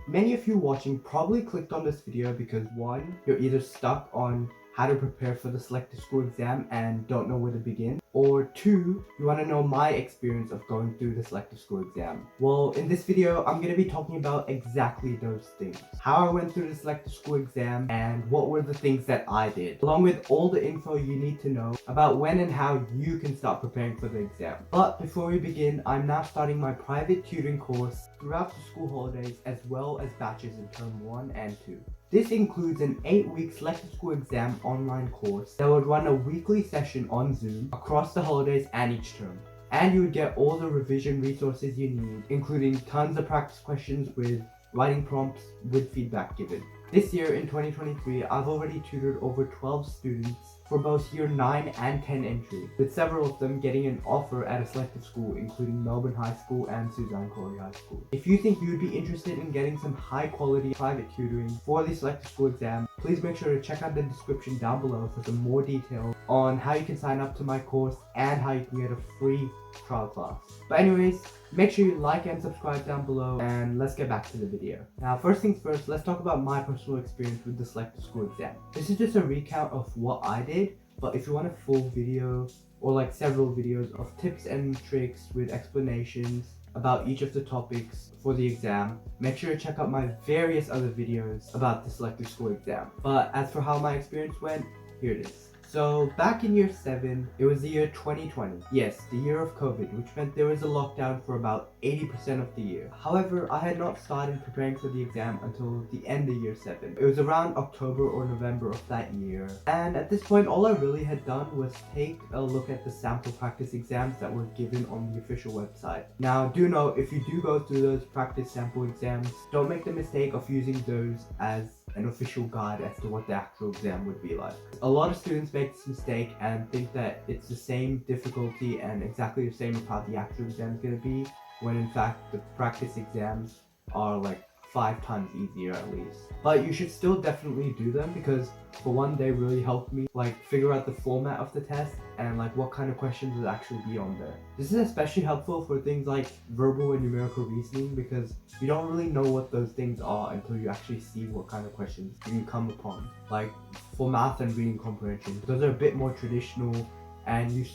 Many of you watching probably clicked on this video because one, you're either stuck on how to prepare for the selective school exam and don't know where to begin, or two, you want to know my experience of going through the selective school exam. Well, in this video, I'm going to be talking about exactly those things. How I went through the selective school exam and what were the things that I did, along with all the info you need to know about when and how you can start preparing for the exam. But before we begin, I'm now starting my private tutoring course throughout the school holidays as well as batches in term 1 and 2. This includes an 8-week selective school exam online course that would run a weekly session on Zoom across the holidays and each term. And you would get all the revision resources you need, including tons of practice questions with writing prompts with feedback given. This year in 2023, I've already tutored over 12 students for both year 9 and 10 entry, with several of them getting an offer at a selective school, including Melbourne High School and Suzanne Corey High School. If you think you'd be interested in getting some high quality private tutoring for the selective school exam, please make sure to check out the description down below for some more details on how you can sign up to my course and how you can get a free trial class. But anyways, make sure you like and subscribe down below, and let's get back to the video. Now, first things first, let's talk about my personal experience with the selective school exam. This is just a recount of what I did, but if you want a full video or like several videos of tips and tricks with explanations about each of the topics for the exam, make sure to check out my various other videos about the selective school exam. But as for how my experience went, here it is. So back in year 7, it was the year 2020. Yes, the year of COVID, which meant there was a lockdown for about 80% of the year. However, I had not started preparing for the exam until the end of year 7. It was around October or November of that year. And at this point, all I really had done was take a look at the sample practice exams that were given on the official website. Now, do note, if you do go through those practice sample exams, don't make the mistake of using those as an official guide as to what the actual exam would be like. A lot of students make this mistake and think that it's the same difficulty and exactly the same as how the actual exam is going to be, when in fact the practice exams are like 5 times easier at least. But you should still definitely do them because for one, they really helped me like figure out the format of the test and like what kind of questions would actually be on there. This is especially helpful for things like verbal and numerical reasoning because you don't really know what those things are until you actually see what kind of questions you can come upon. Like for math and reading comprehension, those are a bit more traditional and you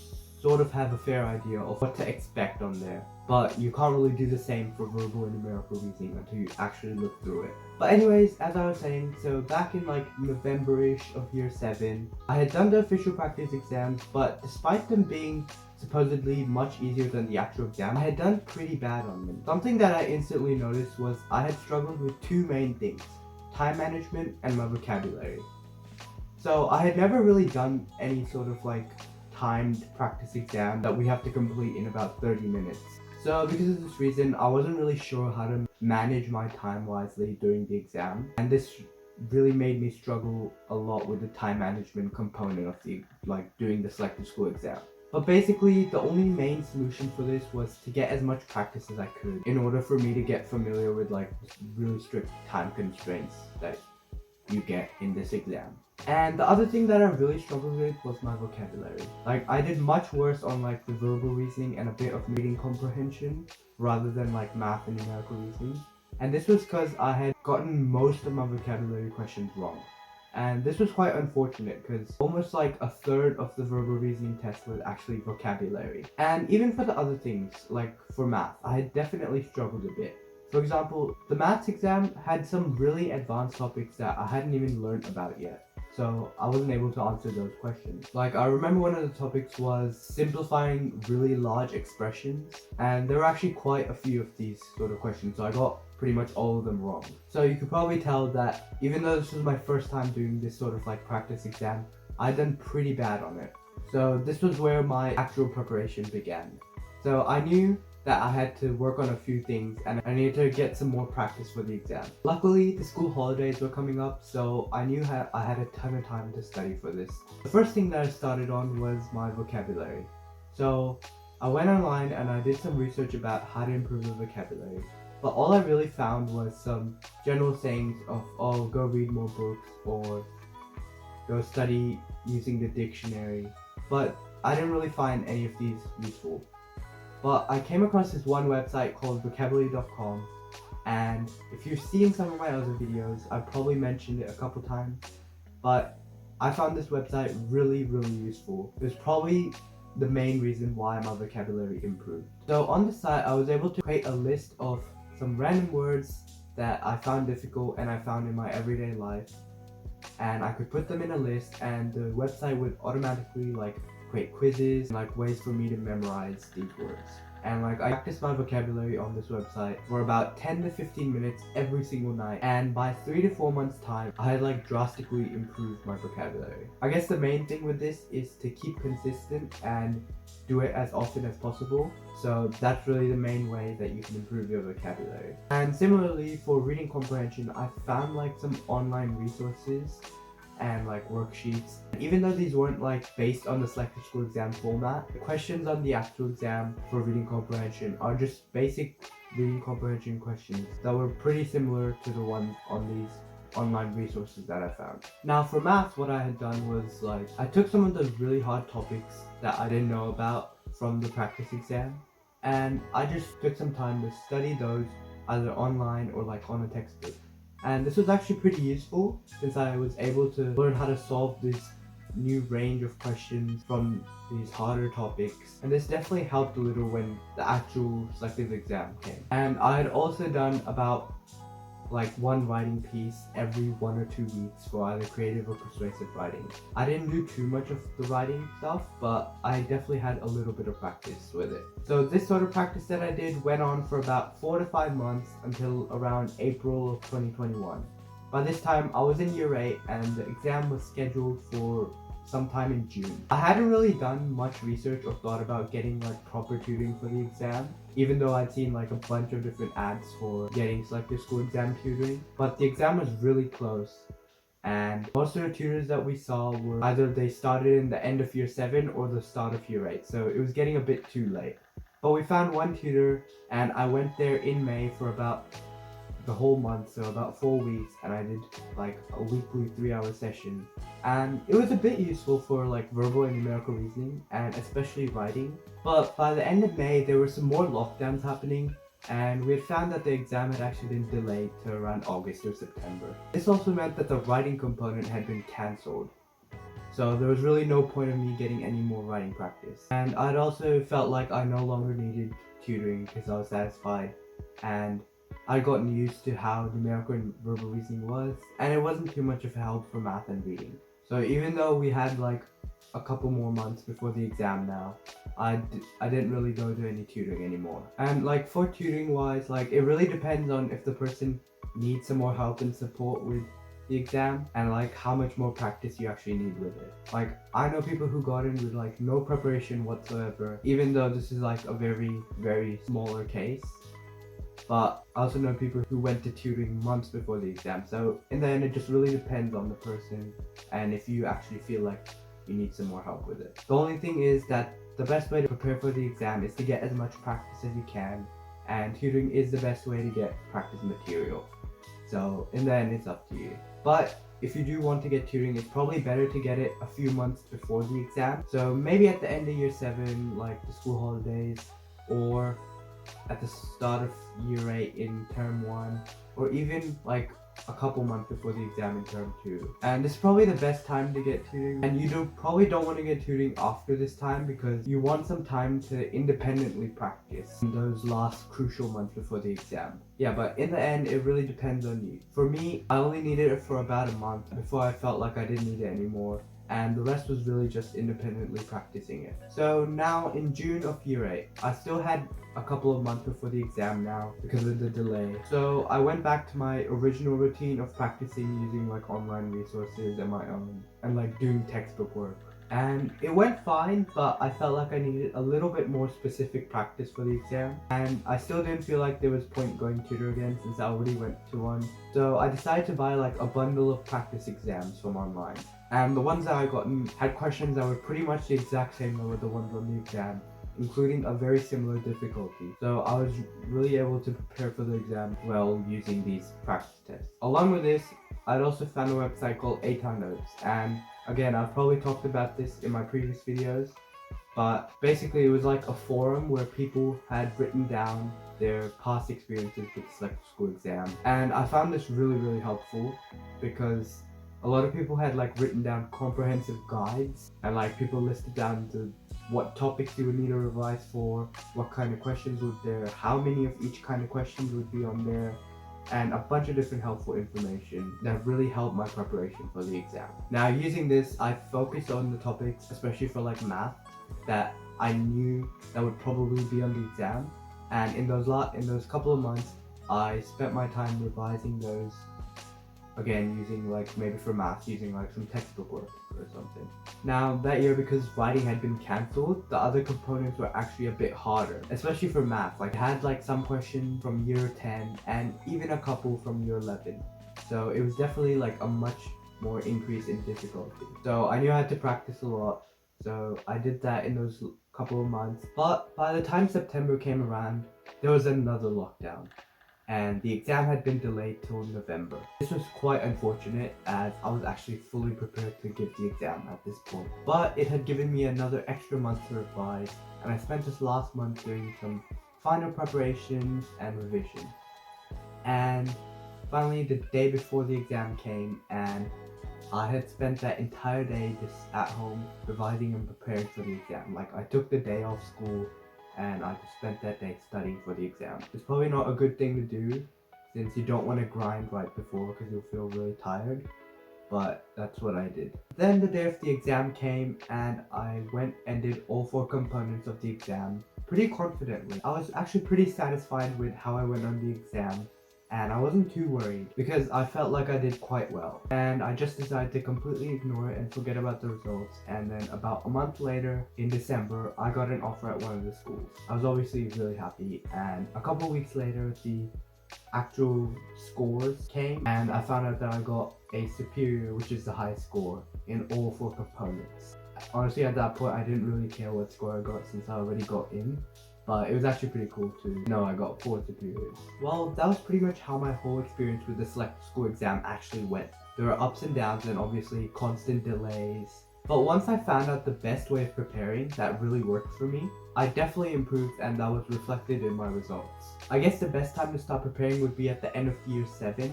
sort of have a fair idea of what to expect on there. But you can't really do the same for verbal and numerical reasoning until you actually look through it. But anyways, as I was saying, so back in like November-ish of year 7, I had done the official practice exams, but despite them being supposedly much easier than the actual exam, I had done pretty bad on them. Something that I instantly noticed was I had struggled with 2 main things: time management and my vocabulary. So I had never really done any sort of like timed practice exam that we have to complete in about 30 minutes. So because of this reason, I wasn't really sure how to manage my time wisely during the exam, and this really made me struggle a lot with the time management component of the doing the selective school exam. But basically, the only main solution for this was to get as much practice as I could in order for me to get familiar with like really strict time constraints that you get in this exam. And the other thing that I really struggled with was my vocabulary. Like I did much worse on like the verbal reasoning and a bit of reading comprehension rather than like math and numerical reasoning. And this was because I had gotten most of my vocabulary questions wrong. And this was quite unfortunate because almost like a third of the verbal reasoning test was actually vocabulary. And even for the other things, like for math, I had definitely struggled a bit. For example, the maths exam had some really advanced topics that I hadn't even learned about yet. So I wasn't able to answer those questions. Like I remember one of the topics was simplifying really large expressions, and there were actually quite a few of these sort of questions, so I got pretty much all of them wrong. So you could probably tell that even though this was my first time doing this sort of like practice exam, I'd done pretty bad on it. So this was where my actual preparation began. So I knew that I had to work on a few things and I needed to get some more practice for the exam. Luckily, the school holidays were coming up, so I knew I had a ton of time to study for this. The first thing that I started on was my vocabulary. So I went online and I did some research about how to improve the vocabulary. But all I really found was some general sayings of, oh, go read more books or go study using the dictionary. But I didn't really find any of these useful. But I came across this one website called vocabulary.com, And if you've seen some of my other videos, I've probably mentioned it a couple times, but I found this website really useful. It was probably the main reason why my vocabulary improved. So on the site, I was able to create a list of some random words that I found difficult and I found in my everyday life, and I could put them in a list, and the website would automatically like create quizzes and like ways for me to memorize these words. And like I practiced my vocabulary on this website for about 10 to 15 minutes every single night, and by 3 to 4 months time I had like drastically improved my vocabulary. I guess the main thing with this is to keep consistent and do it as often as possible. So that's really the main way that you can improve your vocabulary. And similarly for reading comprehension, I found like some online resources and like worksheets. Even though these weren't like based on the selective school exam format, the questions on the actual exam for reading comprehension are just basic reading comprehension questions that were pretty similar to the ones on these online resources that I found. Now for maths, what I had done was like I took some of those really hard topics that I didn't know about from the practice exam, and I just took some time to study those either online or like on a textbook. And this was actually pretty useful since I was able to learn how to solve this new range of questions from these harder topics. And this definitely helped a little when the actual selective exam came. And I had also done about like one writing piece every 1 or 2 weeks for either creative or persuasive writing. I didn't do too much of the writing stuff, but I definitely had a little bit of practice with it. So this sort of practice that I did went on for about 4 to 5 months until around April of 2021. By this time I was in year 8 and the exam was scheduled for sometime in June. I hadn't really done much research or thought about getting like proper tutoring for the exam, even though I'd seen like a bunch of different ads for getting selective school exam tutoring. But the exam was really close, and most of the tutors that we saw were either they started in the end of year 7 or the start of year 8, so it was getting a bit too late. But we found one tutor and I went there in May for about the whole month, so about 4 weeks, and I did like a weekly 3-hour session, and it was a bit useful for like verbal and numerical reasoning and especially writing. But by the end of May there were some more lockdowns happening, and we had found that the exam had actually been delayed to around August or September. This also meant that the writing component had been cancelled, so there was really no point in me getting any more writing practice. And I'd also felt like I no longer needed tutoring because I was satisfied, and I'd gotten used to how numerical and verbal reasoning was, and it wasn't too much of a help for math and reading. So even though we had like a couple more months before the exam now, I didn't really go to any tutoring anymore. And like for tutoring wise, like it really depends on if the person needs some more help and support with the exam, and like how much more practice you actually need with it. Like I know people who got in with like no preparation whatsoever, even though this is like a very smaller case. But I also know people who went to tutoring months before the exam. So in the end, it just really depends on the person and if you actually feel like you need some more help with it. The only thing is that the best way to prepare for the exam is to get as much practice as you can, and tutoring is the best way to get practice material. So in the end, it's up to you. But if you do want to get tutoring, it's probably better to get it a few months before the exam. So maybe at the end of year 7, like the school holidays, or at the start of year 8 in term 1, or even like a couple months before the exam in term 2. And this is probably the best time to get tutoring, and you probably don't want to get tutoring after this time because you want some time to independently practice in those last crucial months before the exam. Yeah, but in the end it really depends on you. For me, I only needed it for about a month before I felt like I didn't need it anymore, and the rest was really just independently practicing it. So now in June of year 8, I still had a couple of months before the exam now because of the delay. So I went back to my original routine of practicing using like online resources and my own, and like doing textbook work. And it went fine, but I felt like I needed a little bit more specific practice for the exam, and I still didn't feel like there was point going tutor again since I already went to one. So I decided to buy like a bundle of practice exams from online, and the ones that I gotten had questions that were pretty much the exact same as the ones on the exam, including a very similar difficulty. So I was really able to prepare for the exam well using these practice tests. Along with this, I'd also found a website called Notes, and again, I've probably talked about this in my previous videos, but basically it was like a forum where people had written down their past experiences with the selective school exam. And I found this really helpful because a lot of people had like written down comprehensive guides, and like people listed down what topics you would need to revise for, what kind of questions would there, how many of each kind of questions would be on there, and a bunch of different helpful information that really helped my preparation for the exam. Now using this, I focused on the topics, especially for like math, that I knew that would probably be on the exam, and in those couple of months I spent my time revising those, again using like, maybe for math, using like some textbook work or something. Now that year, because writing had been cancelled, the other components were actually a bit harder, especially for math. Like I had like some questions from year 10 and even a couple from year 11, so it was definitely like a much more increase in difficulty. So I knew I had to practice a lot, so I did that in those couple of months. But by the time September came around, there was another lockdown, and the exam had been delayed till November. This was quite unfortunate, as I was actually fully prepared to give the exam at this point. But it had given me another extra month to revise, and I spent this last month doing some final preparations and revision. And finally, the day before the exam came, and I had spent that entire day just at home revising and preparing for the exam. Like I took the day off school and I just spent that day studying for the exam. It's probably not a good thing to do, since you don't want to grind right before because you'll feel really tired, but that's what I did. Then the day of the exam came and I went and did all 4 components of the exam pretty confidently. I was actually pretty satisfied with how I went on the exam, and I wasn't too worried because I felt like I did quite well. And I just decided to completely ignore it and forget about the results. And then about a month later, in December, I got an offer at one of the schools. I was obviously really happy, and a couple weeks later, the actual scores came and I found out that I got a superior, which is the highest score in all 4 components. Honestly, at that point, I didn't really care what score I got since I already got in. But it was actually pretty cool to know I got 4 superiors. Well, that was pretty much how my whole experience with the selective school exam actually went. There were ups and downs and obviously constant delays. But once I found out the best way of preparing that really worked for me, I definitely improved, and that was reflected in my results. I guess the best time to start preparing would be at the end of year 7,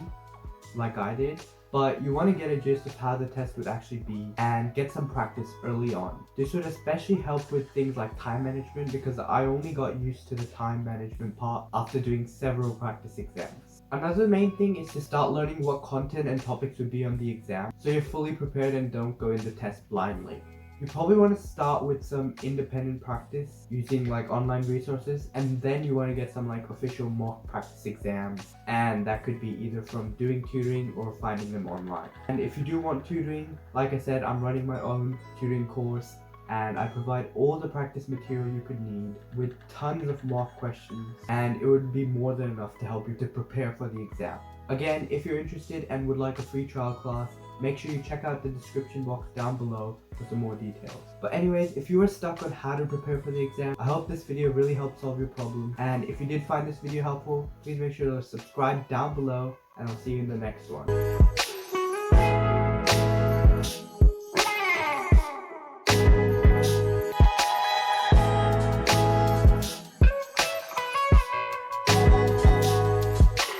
like I did. But you want to get a gist of how the test would actually be and get some practice early on. This would especially help with things like time management, because I only got used to the time management part after doing several practice exams. Another main thing is to start learning what content and topics would be on the exam, so you're fully prepared and don't go in the test blindly. You probably want to start with some independent practice using like online resources, and then you want to get some like official mock practice exams, and that could be either from doing tutoring or finding them online. And if you do want tutoring, like I said, I'm running my own tutoring course, and I provide all the practice material you could need with tons of mock questions, and it would be more than enough to help you to prepare for the exam. Again, if you're interested and would like a free trial class, make sure you check out the description box down below for some more details. But anyways, if you were stuck on how to prepare for the exam, I hope this video really helped solve your problem. And if you did find this video helpful, please make sure to subscribe down below, and I'll see you in the next one.